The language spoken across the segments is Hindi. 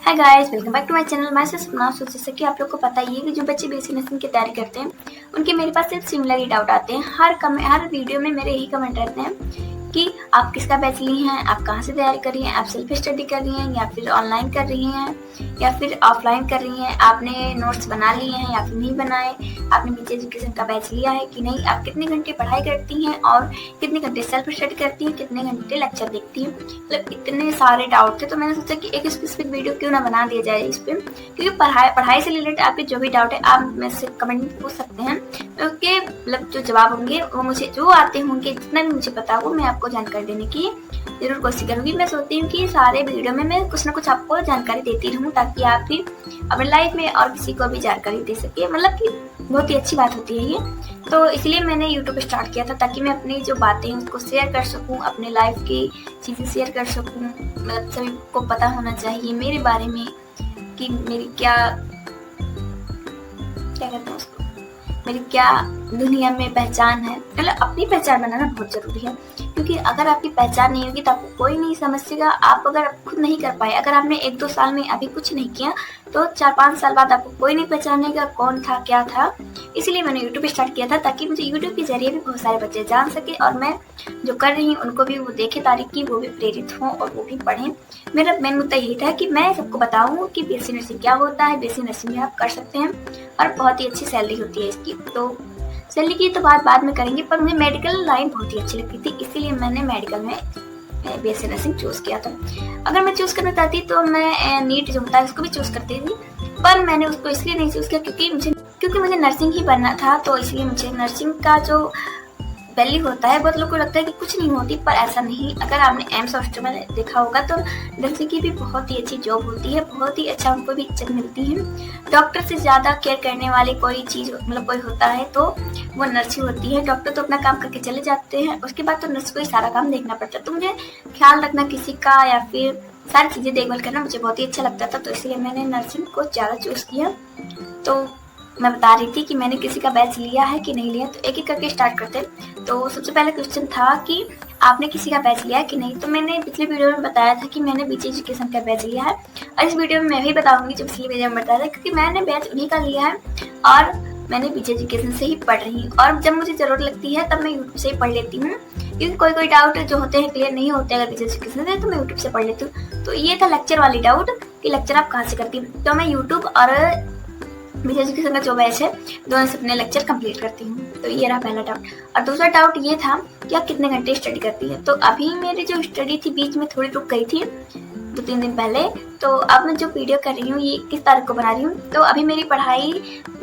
Hi guys, welcome back to my channel. मैं सपना। सो जैसे कि आप लोग को पता ही है कि जो बच्चे बीएससी नर्सिंग की तैयारी करते हैं उनके मेरे पास सिर्फ सिमिलर ही डाउट आते हैं। हर वीडियो में मेरे यही कमेंट रहते हैं कि आप किसका बैच ली हैं, आप कहाँ से तैयारी कर रही हैं, आप सेल्फ स्टडी कर रही हैं या फिर ऑनलाइन कर रही हैं या फिर ऑफलाइन कर रही हैं, आपने नोट्स बना लिए हैं या फिर नहीं बनाए, आपने बीच एजुकेशन का बैच लिया है कि नहीं, आप कितने घंटे पढ़ाई करती हैं और कितने घंटे सेल्फ स्टडी करती हैं, कितने घंटे लेक्चर देखती हैं। मतलब इतने सारे डाउट थे तो मैंने सोचा कि एक स्पेसिफिक वीडियो क्यों ना बना दिया जाए इस पर, क्योंकि पढ़ाई से रिलेटेड आपके जो भी डाउट है आप मेरे से कमेंट में पूछ सकते हैं। क्योंकि मतलब जो जवाब होंगे वो मुझे जो आते होंगे, जितना भी मुझे पता हो मैं आपको जानकारी देने की जरूर कोशिश करूंगी। मैं सोचती हूँ कि सारे वीडियो में मैं कुछ ना कुछ आपको जानकारी देती रहूँ ताकि आप भी अपने लाइफ में और किसी को भी जानकारी दे सके। मतलब कि बहुत ही अच्छी बात होती है ये। तो इसलिए मैंने यूट्यूब स्टार्ट किया था ताकि मैं अपनी जो बातें हैं उसको शेयर कर सकूं, अपने लाइफ की चीज़ें शेयर कर सकूं। मतलब सभी को पता होना चाहिए मेरे बारे में कि मेरी क्या कहते हैं उसको, मेरी क्या दुनिया में पहचान है। मतलब अपनी पहचान बनाना बहुत ज़रूरी है, क्योंकि अगर आपकी पहचान नहीं होगी तो आपको कोई नहीं समझेगा। आप अगर खुद नहीं कर पाए, अगर आपने 1-2 साल में अभी कुछ नहीं किया तो 4-5 साल बाद आपको कोई नहीं पहचानेगा कौन था क्या था। इसलिए मैंने यूट्यूब स्टार्ट किया था ताकि मुझे यूट्यूब के जरिए भी बहुत सारे बच्चे जान सके और मैं जो कर रही हूँ उनको भी वो देखे, तारीफ की, वो भी प्रेरित हों और वो भी पढ़ें। मेरा मेन मुद्दा यही था कि मैं सबको बताऊँ कि बीएससी नर्सिंग क्या होता है। बीएससी नर्सिंग में आप कर सकते हैं और बहुत ही अच्छी सैलरी होती है इसकी। तो सैलरी की तो बात बाद में करेंगे, पर मुझे मेडिकल लाइन बहुत ही अच्छी लगती थी, इसीलिए मैंने मेडिकल में बीएससी नर्सिंग चूज़ किया था। अगर मैं चूज़ करना चाहती तो मैं नीट जो होता है उसको भी चूज़ करती थी, पर मैंने उसको इसलिए नहीं चूज़ किया क्योंकि मुझे नर्सिंग ही बनना था। तो इसलिए मुझे नर्सिंग का जो वैल्यू होता है, बहुत लोगों को लगता है कि कुछ नहीं होती, पर ऐसा नहीं। अगर आपने एम्स हॉस्पिटल में देखा होगा तो नर्सिंग की भी बहुत ही अच्छी जॉब होती है, बहुत ही अच्छा उनको भी इज्जत मिलती है। डॉक्टर से ज़्यादा केयर करने वाली कोई चीज़ मतलब कोई होता है तो वो नर्स ही होती है। डॉक्टर तो अपना काम करके चले जाते हैं, उसके बाद तो नर्स को ही सारा काम देखना पड़ता है। तो मुझे ख्याल रखना किसी का या फिर सारी चीज़ें देखभाल करना मुझे बहुत ही अच्छा लगता था, तो इसलिए मैंने नर्सिंग को ज़्यादा चूज़ किया। तो मैं बता रही थी कि मैंने किसी का बैच लिया है कि नहीं लिया, तो एक एक करके स्टार्ट करते। तो सबसे पहले क्वेश्चन था कि आपने किसी का बैच लिया है कि नहीं। तो मैंने पिछले वीडियो में बताया था कि मैंने बीच एजुकेशन का बैच लिया है, और इस वीडियो में मैं भी बताऊंगी जो पिछले वीडियो में बताया था, क्योंकि मैंने बैच उन्हीं का लिया है और मैंने बीच एजुकेशन से ही पढ़ रही हूँ। और जब मुझे ज़रूरत लगती है तब मैं यूट्यूब से ही पढ़ लेती हूँ, क्योंकि कोई डाउट जो होते हैं क्लियर नहीं होते अगर बीच एजुकेशन से, तो मैं यूट्यूब से पढ़ लेती हूँ। तो ये था लेक्चर वाली डाउट कि लेक्चर आप कहाँ से करती हूँ। तो मैं यूट्यूब और बीच एजुकेशन का जो बैच है दोनों से अपने लेक्चर कंप्लीट करती हूँ। तो ये रहा पहला डाउट। और दूसरा डाउट ये था कि आप कितने घंटे स्टडी करती है। तो अभी मेरी जो स्टडी थी बीच में थोड़ी रुक गई थी 2-3 दिन पहले। तो अब मैं जो वीडियो कर रही हूँ ये 21 तारीख को बना रही हूँ। तो अभी मेरी पढ़ाई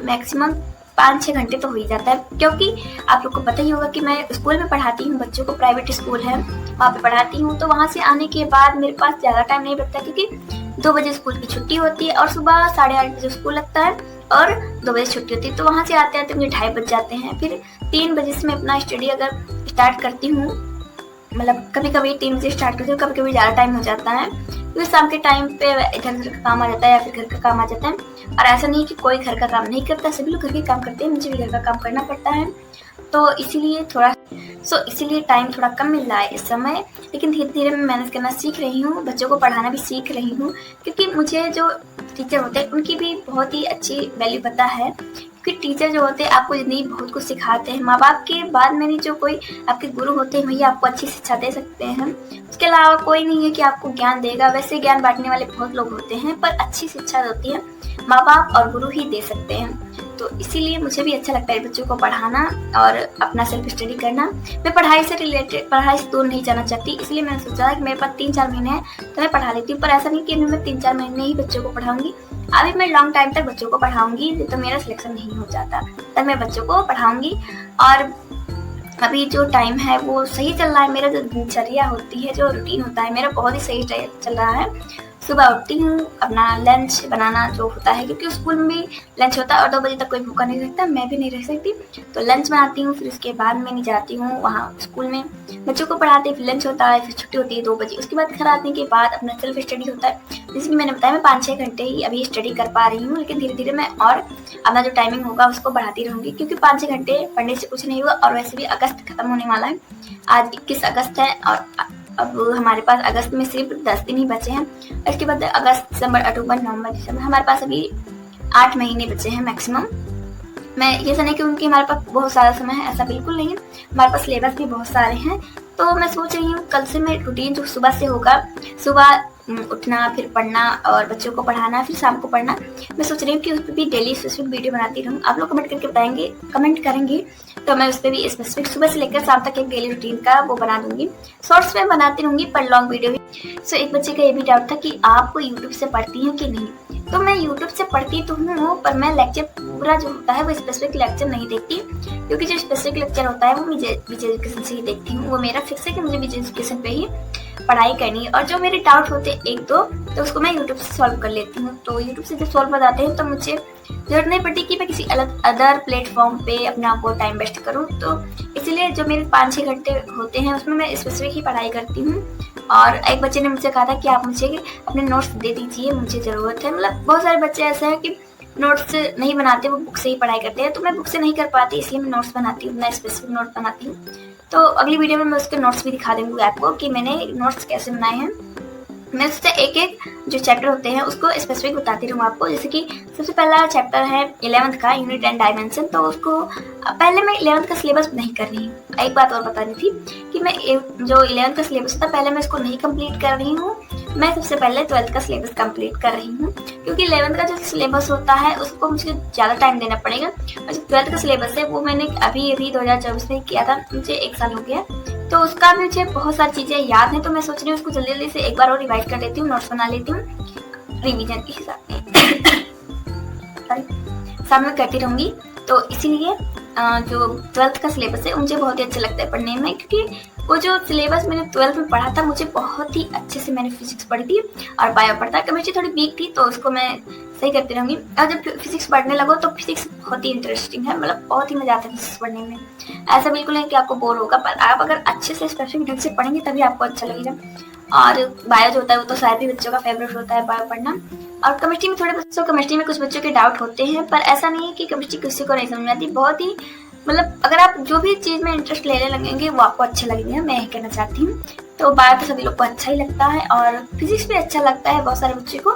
मैक्सिमम 5-6 घंटे तो हो ही जाता है, क्योंकि आप लोग को पता ही होगा कि मैं स्कूल में पढ़ाती हूँ बच्चों को, प्राइवेट स्कूल है वहाँ पे पढ़ाती हूँ। तो वहाँ से आने के बाद मेरे पास ज़्यादा टाइम नहीं बचता, क्योंकि 2 बजे स्कूल की छुट्टी होती है और सुबह 8:30 बजे स्कूल लगता है और 2 बजे छुट्टी होती है। तो वहाँ से आते आते मुझे 2:30 बज जाते हैं। फिर 3 बजे से मैं अपना स्टडी अगर स्टार्ट करती हूँ, मतलब कभी कभी 3 बजे स्टार्ट करती हूँ, कभी कभी ज़्यादा टाइम हो जाता है, क्योंकि शाम के टाइम पे इधर उधर का काम आ जाता है या फिर घर का काम आ जाता है। और ऐसा नहीं कि कोई घर का काम नहीं करता, सभी लोग घर के काम करते हैं, मुझे भी घर का काम करना पड़ता है। तो इसीलिए टाइम थोड़ा कम मिल रहा है इस समय, लेकिन धीरे धीरे मैं मैनेज करना सीख रही हूँ, बच्चों को पढ़ाना भी सीख रही हूँ, क्योंकि मुझे जो टीचर होते हैं उनकी भी बहुत ही अच्छी वैल्यू पता है। क्योंकि टीचर जो होते हैं आपको ज़िंदगी बहुत कुछ सिखाते हैं। माँ बाप के बाद में भी जो कोई आपके गुरु होते हैं वही आपको अच्छी शिक्षा दे सकते हैं। उसके अलावा कोई नहीं है कि आपको ज्ञान देगा। वैसे ज्ञान बांटने वाले बहुत लोग होते हैं, पर अच्छी शिक्षा होती है माँ बाप और गुरु ही दे सकते हैं। तो इसीलिए मुझे भी अच्छा लगता है बच्चों को पढ़ाना और अपना सेल्फ स्टडी करना। मैं पढ़ाई से दूर नहीं जाना चाहती, इसलिए मैंने सोचा कि मेरे पास 3-4 महीने हैं तो मैं पढ़ा लेती हूँ। पर ऐसा नहीं कि अभी मैं 3-4 महीने ही बच्चों को पढ़ाऊंगी, अभी मैं लॉन्ग टाइम तक बच्चों को पढ़ाऊंगी, तो मेरा सिलेक्शन नहीं हो जाता तब मैं बच्चों को पढ़ाऊंगी। और अभी जो टाइम है वो सही चल रहा है, मेरा जो दिनचर्या होती है, जो रूटीन होता है मेरा बहुत ही सही चल रहा है। सुबह उठती हूँ, अपना लंच बनाना जो होता है, क्योंकि स्कूल में भी लंच होता है और 2 बजे तक कोई भूखा नहीं रहता, मैं भी नहीं रह सकती। तो लंच बनाती हूँ, फिर उसके बाद मैं नहीं जाती हूँ वहाँ स्कूल में बच्चों को पढ़ाते, फिर लंच होता है, फिर छुट्टी होती है 2 बजे। उसके बाद घर आने के बाद अपना सेल्फ स्टडी होता है, जैसे कि मैंने बताया मैं 5-6 घंटे ही अभी स्टडी कर पा रही हूँ, लेकिन धीरे धीरे मैं और अपना जो टाइमिंग होगा उसको बढ़ाती रहूँगी, क्योंकि 5-6 घंटे पढ़ने से कुछ नहीं हुआ। और वैसे भी अगस्त खत्म होने वाला है, आज 21 अगस्त है और अब हमारे पास अगस्त में सिर्फ 10 दिन ही बचे हैं। इसके बाद अगस्त, सितंबर, अक्टूबर, नवंबर, दिसंबर, हमारे पास अभी 8 महीने बचे हैं मैक्सिमम। मैं ये नहीं कहूँ कि हमारे पास बहुत सारा समय है, ऐसा बिल्कुल नहीं है। हमारे पास सिलेबस भी बहुत सारे हैं। तो मैं सोच रही हूँ कल से मैं रूटीन जो सुबह से होगा, सुबह उठना, फिर पढ़ना और बच्चों को पढ़ाना, फिर शाम को पढ़ना, मैं सोच रही हूँ कि उस पर भी डेली स्पेसिफिक वीडियो बनाती रहूँ। आप लोग कमेंट करके बताएंगे, कमेंट करेंगे तो मैं उस पर भी स्पेसिफिक सुबह से लेकर शाम तक एक डेली रूटीन का वो बना दूंगी। शॉर्ट्स में बनाती रहूँगी, पर लॉन्ग वीडियो भी। सो एक बच्चे का ये भी डाउट था कि आप यूट्यूब से पढ़ती हैं कि नहीं। तो मैं यूट्यूब से पढ़ती तो हूँ, पर मैं लेक्चर पूरा जो होता है वो स्पेसिफिक लेक्चर नहीं देखती, क्योंकि जो स्पेसिफिक लेक्चर होता है वो मैं विजय एजुकेशन से ही देखती हूँ। वो मेरा फिक्स है कि मुझे विजय एजुकेशन पे ही पढ़ाई करनी है, और जो मेरे डाउट होते हैं एक दो तो उसको मैं यूट्यूब से सॉल्व कर लेती हूँ। तो यूट्यूब से जब सॉल्व हो जाते हैं तो मुझे जरूरत नहीं पड़ती कि मैं किसी अदर प्लेटफॉर्म पे अपना वो टाइम वेस्ट करूँ। तो इसलिए जो मेरे 5-6 घंटे होते हैं उसमें मैं स्पेसिफिक ही पढ़ाई करती हूँ। और एक बच्चे ने मुझसे कहा था कि आप मुझे अपने नोट्स दे दीजिए, मुझे ज़रूरत है। मतलब बहुत सारे बच्चे ऐसे हैं कि नोट्स नहीं बनाते, वो बुक से ही पढ़ाई करते हैं। तो मैं बुक से नहीं कर पाती, इसलिए मैं नोट्स बनाती हूँ, मैं स्पेसिफिक नोट बनाती हूँ। तो अगली वीडियो में मैं उसके नोट्स भी दिखा दूँगी आपको कि मैंने नोट्स कैसे बनाए हैं। मैं उससे एक एक जो चैप्टर होते हैं उसको स्पेसिफिक बताती रहूँ आपको। जैसे कि सबसे पहला चैप्टर है 11th का यूनिट एंड डायमेंशन। तो उसको पहले मैं 11th का सिलेबस नहीं कर रही हूँ। एक बात और बता रही थी कि मैं जो 11th का सिलेबस था पहले मैं इसको नहीं कंप्लीट कर रही हूँ, मैं सबसे पहले 12th का सिलेबस कंप्लीट कर रही हूँ। क्योंकि 11th का जो सिलेबस होता है उसको मुझे ज़्यादा टाइम देना पड़ेगा, और जो 12th का सिलेबस है वो मैंने अभी 2024 में किया था, मुझे 1 साल हो गया। तो उसका मुझे बहुत सारी चीज़ें याद हैं, तो मैं सोच रही हूँ उसको जल्दी जल्दी से एक बार और रिवाइज कर लेती हूँ, नोट्स बना लेती हूँ रिवीजन के हिसाब में करती रहूँगी। तो इसीलिए जो 12th का सिलेबस है मुझे बहुत ही अच्छा लगता है पढ़ने में, क्योंकि वो जो सिलेबस मैंने 12th में पढ़ा था मुझे बहुत ही अच्छे से, मैंने फिजिक्स पढ़ी थी और बायो पढ़ा था। केमिस्ट्री थोड़ी वीक थी तो उसको मैं सही करती रहूँगी। और जब फिजिक्स पढ़ने लगो तो फिजिक्स बहुत ही इंटरेस्टिंग है, मतलब बहुत ही मजा आता है फिजिक्स पढ़ने में। ऐसा बिल्कुल नहीं कि आपको बोर होगा, पर आप अगर अच्छे से स्पेसिफिक ढंग से पढ़ेंगे तभी आपको अच्छा लगेगा। और बायो जो होता है वो तो शायद ही बच्चों का फेवरेट होता है बायो पढ़ना। और केमिस्ट्री में थोड़े बच्चों, केमिस्ट्री में कुछ बच्चों के डाउट होते हैं, पर ऐसा नहीं है कि केमिस्ट्री किसी को नहीं समझ में आती। बहुत ही मतलब अगर आप जो भी चीज़ में इंटरेस्ट लेने लगेंगे वो आपको अच्छे लगेंगे, मैं यही कहना चाहती हूँ। तो बायो तो सभी लोग को अच्छा ही लगता है, और फिजिक्स भी अच्छा लगता है बहुत सारे बच्चों को।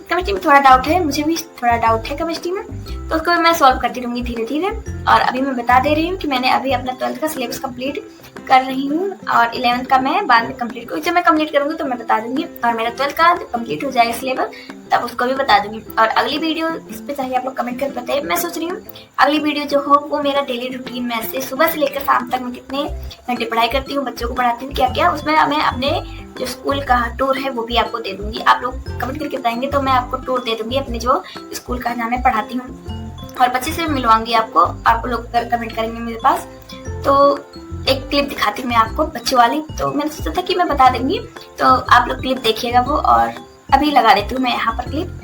केमिस्ट्री में थोड़ा डाउट है, मुझे भी थोड़ा डाउट है केमिस्ट्री में, तो उसको मैं सॉल्व करती रहूँगी धीरे धीरे। और अभी मैं बता दे रही हूँ कि मैंने अभी अपना 12th का सिलेबस कंप्लीट कर रही हूँ, और 11th का मैं बाद में कंप्लीट करूँगी। जब मैं कंप्लीट करूँगी तो मैं बता दूँगी, और मेरा 12th का कंप्लीट हो जाएगा सिलेबस तब उसको भी बता दूँगी। और अगली वीडियो इस पर चाहिए आप लोग कमेंट कर बताइए। मैं सोच रही हूँ अगली वीडियो जो हो वो मेरा डेली रूटीन में से सुबह से लेकर शाम तक मैं कितने घंटे पढ़ाई करती हूँ, बच्चों को पढ़ाती हूँ, क्या क्या, उसमें मैं अपने जो स्कूल का टूर है वो भी आपको दे दूँगी। आप लोग कमेंट करके बताएंगे तो मैं आपको टूर दे दूँगी अपने जो स्कूल का जहाँ मैं पढ़ाती हूँ, और बच्चे से मिलवाऊंगी आपको। आप लोग अगर कमेंट करेंगे मेरे पास तो एक क्लिप दिखाती हूँ मैं आपको बच्चों वाली। तो मैंने सोचा था कि मैं बता दूंगी, तो आप लोग क्लिप देखिएगा वो, और अभी लगा देती हूँ मैं यहाँ पर क्लिप।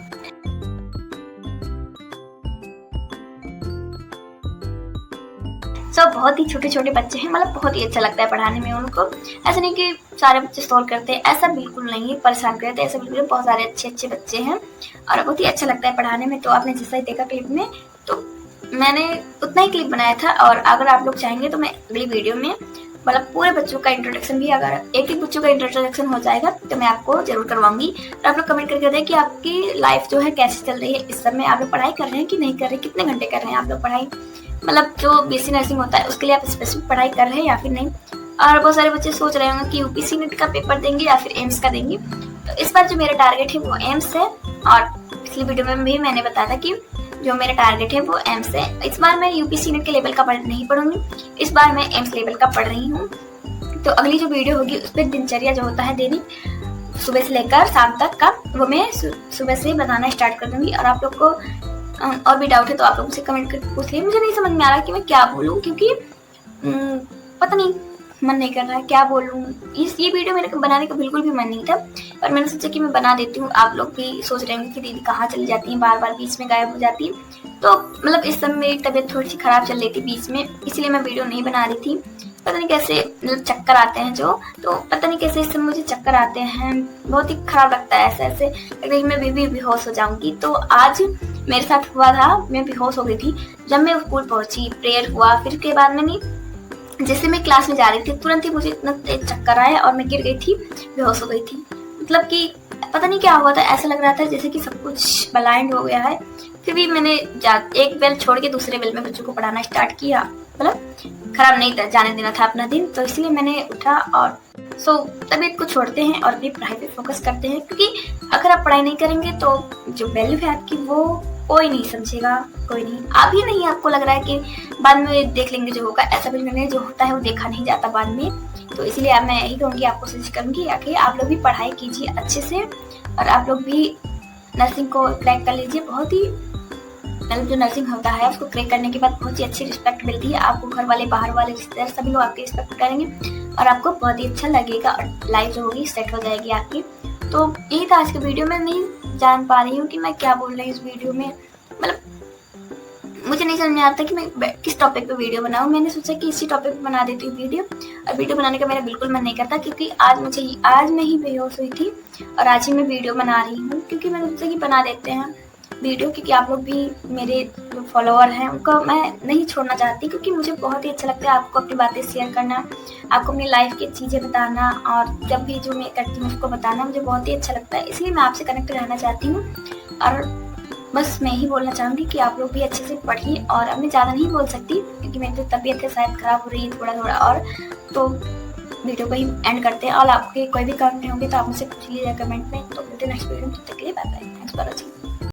सब बहुत ही छोटे छोटे बच्चे हैं, मतलब बहुत ही अच्छा लगता है पढ़ाने में उनको। ऐसा नहीं कि सारे बच्चे सॉल्व करते हैं, ऐसा बिल्कुल नहीं है, परेशान करते हैं, ऐसा बिल्कुल नहीं। बहुत सारे अच्छे अच्छे बच्चे हैं और बहुत ही अच्छा लगता है पढ़ाने में। तो आपने जैसा ही देखा क्लिप में, तो मैंने उतना ही क्लिप बनाया था। और अगर आप लोग चाहेंगे तो मैं अगली वीडियो में मतलब पूरे बच्चों का इंट्रोडक्शन भी, अगर एक एक बच्चों का इंट्रोडक्शन हो जाएगा तो मैं आपको जरूर करवाऊंगी। और आप लोग कमेंट करके बताइए कि आपकी लाइफ जो है कैसे चल रही है इस समय, आप लोग पढ़ाई कर रहे हैं कि नहीं कर रहे, कितने घंटे कर रहे हैं आप लोग पढ़ाई, मतलब जो बीएससी नर्सिंग होता है उसके लिए आप स्पेसिफिक पढ़ाई कर रहे हैं या फिर नहीं। और बहुत सारे बच्चे सोच रहे होंगे कि यूपीएससी नेट का पेपर देंगे या फिर एम्स का देंगे। तो इस बार जो मेरा टारगेट है वो एम्स है, और पिछली वीडियो में भी मैंने बताया था कि जो मेरा टारगेट है वो एम्स है। इस बार मैं यूपीएससी नेट के लेवल का नहीं पढ़ूंगी, इस बार मैं एम्स लेवल का पढ़ रही हूँ। तो अगली जो वीडियो होगी उस पर दिनचर्या जो होता है दैनिक सुबह से लेकर शाम तक का, वो मैं सुबह से बताना स्टार्ट कर दूंगी। और आप लोग को और भी डाउट है तो आप लोग मुझसे कमेंट करके पूछ लिया। मुझे नहीं समझ में आ रहा कि मैं क्या बोलूँ, क्योंकि पता नहीं मन नहीं कर रहा है क्या बोलूँ। ये वीडियो मेरे को बनाने का बिल्कुल भी मन नहीं था, पर मैंने सोचा कि मैं बना देती हूँ। आप लोग भी सोच रहे होंगे कि दीदी कहाँ चली जाती हैं, बार बार बीच में गायब हो जाती है। तो मतलब इस समय मेरी तबीयत थोड़ी सी खराब चल रही थी बीच में, इसलिए मैं वीडियो नहीं बना रही थी। पता नहीं कैसे मतलब चक्कर आते हैं जो, तो पता नहीं कैसे इस समय मुझे चक्कर आते हैं, बहुत ही खराब लगता है। ऐसे ऐसे लगता है मैं भी बेहोश हो जाऊंगी। तो आज मेरे साथ हुआ था, मैं बेहोश हो गई थी। जब मैं स्कूल पहुंची, प्रेयर हुआ, फिर उसके बाद मैंने जैसे मैं क्लास में जा रही थी तुरंत ही मुझे इतना तेज चक्कर आया और मैं गिर गई थी, बेहोश हो गई थी। मतलब कि पता नहीं क्या हुआ था, ऐसा लग रहा था जैसे कि सब कुछ ब्लाइंड हो गया है। फिर भी मैंने एक बेल छोड़ के दूसरे बेल में बच्चों को पढ़ाना स्टार्ट किया। मतलब खराब नहीं था, जाने देना था अपना दिन, तो इसलिए मैंने उठा और तबीयत को छोड़ते हैं और अपनी पढ़ाई पे फोकस करते हैं। क्योंकि अगर आप पढ़ाई नहीं करेंगे तो जो वैल्यू है आपकी वो कोई नहीं समझेगा, कोई नहीं। आप ही नहीं, आपको लग रहा है कि बाद में देख लेंगे जो होगा, ऐसा भी नहीं, जो होता है वो देखा नहीं जाता बाद में। तो इसलिए मैं यही कहूँगी, आपको सजेस्ट करूँगी कि आप लोग भी पढ़ाई कीजिए अच्छे से और आप लोग भी नर्सिंग को क्रैक कर लीजिए। बहुत ही मतलब जो नर्सिंग होता है उसको क्रैक करने के बाद बहुत ही अच्छी रिस्पेक्ट मिलती है आपको। घर वाले, बाहर वाले, रिश्तेदार सभी लोग आपकी रिस्पेक्ट करेंगे और आपको बहुत ही अच्छा लगेगा और लाइफ जो होगी सेट हो जाएगी आपकी। तो यही था आज के वीडियो में। नहीं जान पा रही हूँ कि मैं क्या बोल रही हूँ इस वीडियो में, मतलब मुझे नहीं समझ में आता कि मैं किस टॉपिक पे वीडियो बनाऊँ। मैंने सोचा कि इसी टॉपिक पे बना देती हूँ वीडियो, और वीडियो बनाने का मेरा बिल्कुल मन नहीं करता क्योंकि आज मैं ही बेहोश हुई थी और आज ही मैं वीडियो बना रही हूँ। क्योंकि मैंने सोचा कि बना देते हैं वीडियो, क्योंकि आप लोग भी मेरे जो फॉलोअर हैं उनको मैं नहीं छोड़ना चाहती। क्योंकि मुझे बहुत ही अच्छा लगता है आपको अपनी बातें शेयर करना, आपको अपनी लाइफ की चीज़ें बताना, और जब भी जो मैं करती हूँ उसको बताना मुझे बहुत ही अच्छा लगता है। इसलिए मैं आपसे कनेक्ट रहना चाहती हूँ और बस मैं ही बोलना चाहूँगी कि आप लोग भी अच्छे से पढ़िए। और अब मैं ज़्यादा नहीं बोल सकती क्योंकि मेरी जो तबीयत है शायद ख़राब हो रही है थोड़ा थोड़ा, और तो वीडियो को ही एंड करते हैं। और आपके कोई भी कमेंट होंगे तो आप मुझसे पूछ लीजिएगा कमेंट में। तो मिलते हैं नेक्स्ट वीडियो में, तब तक के लिए bye bye, thanks for watching.